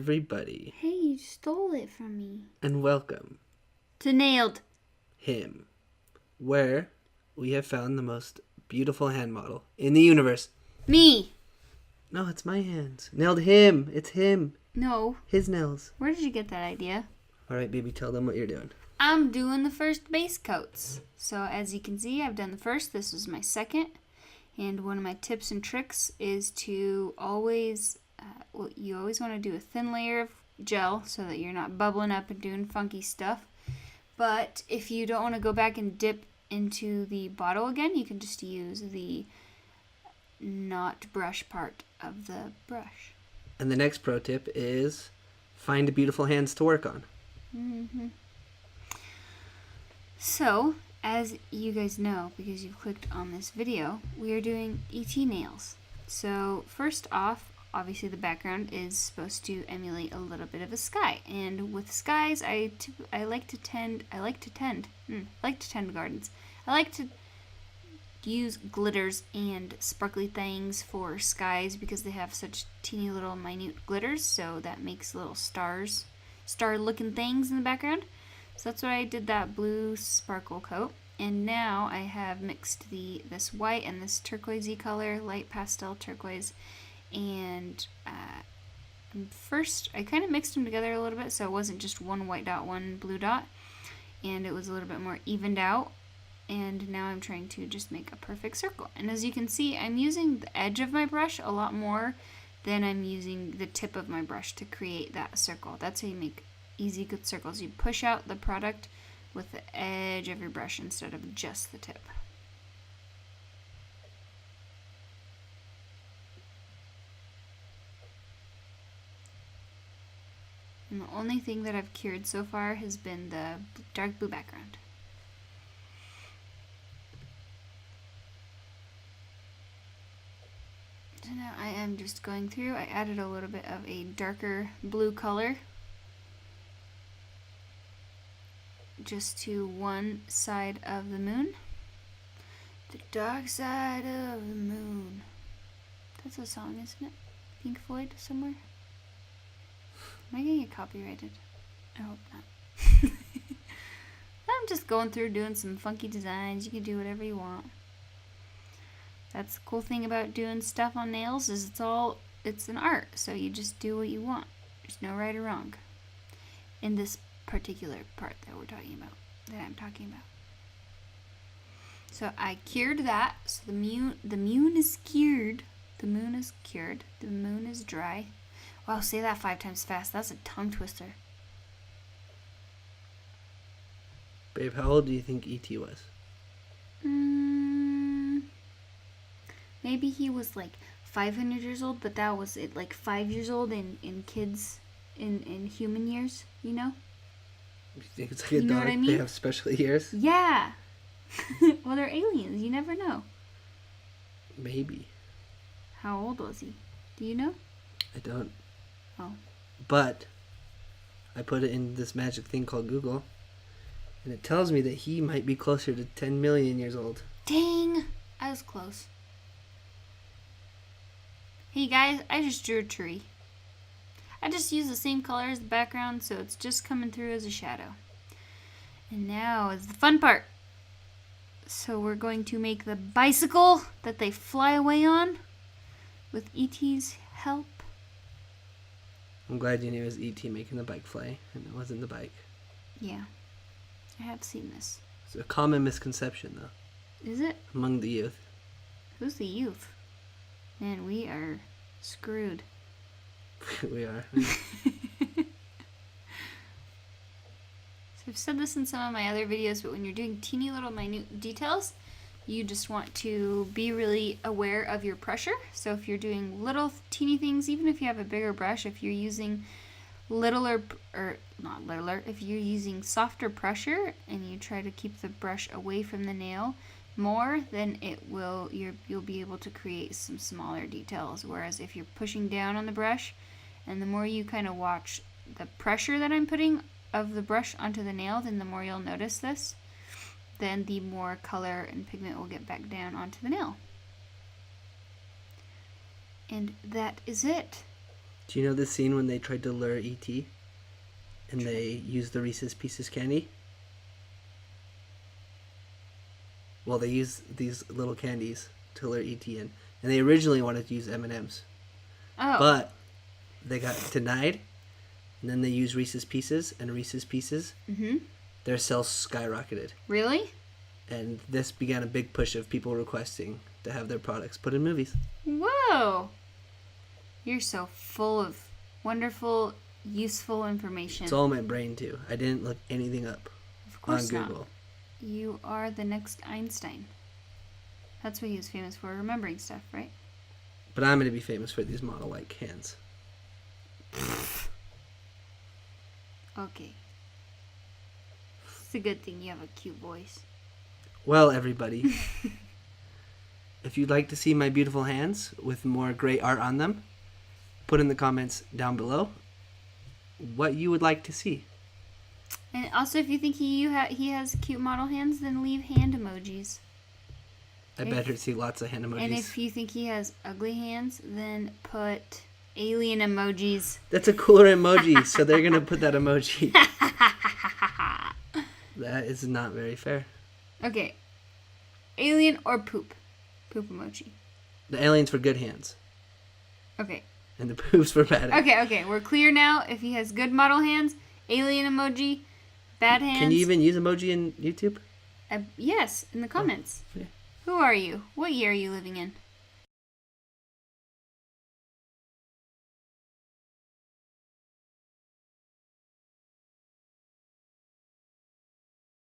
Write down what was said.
everybody. Hey, you stole it from me. And welcome To Nailed Him, where we have found the most beautiful hand model in the universe. Me. No, it's my hands. Nailed him. It's him. No. His nails. Where did you get that idea? All right, baby, tell them what you're doing. I'm doing the first base coats. So as you can see, I've done the first. This was my second. And one of my tips and tricks is to always, you always want to do a thin layer of gel so that you're not bubbling up and doing funky stuff. But if you don't want to go back and dip into the bottle again, you can just use the not brush part of the brush. And the next pro tip is find beautiful hands to work on. Mm-hmm. So, as you guys know, because you've clicked on this video, we are doing ET nails. So, first off, obviously the background is supposed to emulate a little bit of a sky. And with skies, I like to tend gardens. I like to use glitters and sparkly things for skies because they have such teeny little minute glitters, so that makes little stars, star-looking things in the background. So that's why I did that blue sparkle coat. And now I have mixed this white and this turquoisey color, light pastel turquoise. And first I kind of mixed them together a little bit so it wasn't just one white dot, one blue dot. And it was a little bit more evened out. And now I'm trying to just make a perfect circle. And as you can see, I'm using the edge of my brush a lot more than I'm using the tip of my brush to create that circle. That's how you make easy, good circles. You push out the product with the edge of your brush instead of just the tip. And the only thing that I've cured so far has been the dark blue background. So now I am just going through. I added a little bit of a darker blue color just to one side of the moon. The dark side of the moon. That's a song, isn't it? Pink Floyd somewhere? Am I gonna get copyrighted? I hope not. I'm just going through doing some funky designs. You can do whatever you want. That's the cool thing about doing stuff on nails is it's an art. So you just do what you want. There's no right or wrong in this particular part that I'm talking about. So I cured that. So the moon is cured. The moon is cured. The moon is dry. Wow, say that 5 times fast. That's a tongue twister. Babe, how old do you think E.T. was? Maybe he was like 500 years old, but that was it, like 5 years old in kids, in human years, you know? You think it's like a You know dog? what I mean? They have special ears? Yeah. Well, they're aliens. You never know. Maybe. How old was he? Do you know? I don't. Oh. But I put it in this magic thing called Google, and it tells me that he might be closer to 10 million years old. Dang. I was close. Hey guys, I just drew a tree. I just used the same color as the background, so it's just coming through as a shadow. And now is the fun part. So we're going to make the bicycle that they fly away on with E.T.'s help. I'm glad you knew it was E.T. making the bike fly, and it wasn't the bike. Yeah, I have seen this. It's a common misconception, though, Is it? among the youth. Who's the youth? Man, we are screwed. We are. So I've said this in some of my other videos, but when you're doing teeny little minute details, you just want to be really aware of your pressure. So if you're doing little teeny things, even if you have a bigger brush, if you're using if you're using softer pressure and you try to keep the brush away from the nail more, then you'll be able to create some smaller details. Whereas if you're pushing down on the brush, and the more you kind of watch the pressure that I'm putting of the brush onto the nail, then the more you'll notice this, then the more color and pigment will get back down onto the nail. And that is it. Do you know the scene when they tried to lure E.T. and they used the Reese's Pieces candy? Well, they used these little candies to lure E.T. in. And they originally wanted to use M&M's. Oh. But they got denied. And then they used Reese's Pieces. And Reese's Pieces, their sales skyrocketed. Really? And this began a big push of people requesting to have their products put in movies. Whoa. You're so full of wonderful, useful information. It's all in my brain, too. I didn't look anything up Of course on Google. not. You are the next Einstein. That's what he was famous for, remembering stuff, right? But I'm going to be famous for these model-like hands. Okay. It's a good thing you have a cute voice. Well, everybody, if you'd like to see my beautiful hands with more great art on them, put in the comments down below what you would like to see. And also, if you think he has cute model hands, then leave hand emojis. I better see lots of hand emojis. And if you think he has ugly hands, then put alien emojis. That's a cooler emoji, so they're going to put that emoji. That is not very fair. Okay. Alien or poop? Poop emoji. The alien's for good hands, Okay. and the poop's for bad hands. Okay. We're clear now. If he has good model hands, alien emoji, bad hands. Can you even use emoji in YouTube? Yes, in the comments. Yeah. Who are you? What year are you living in?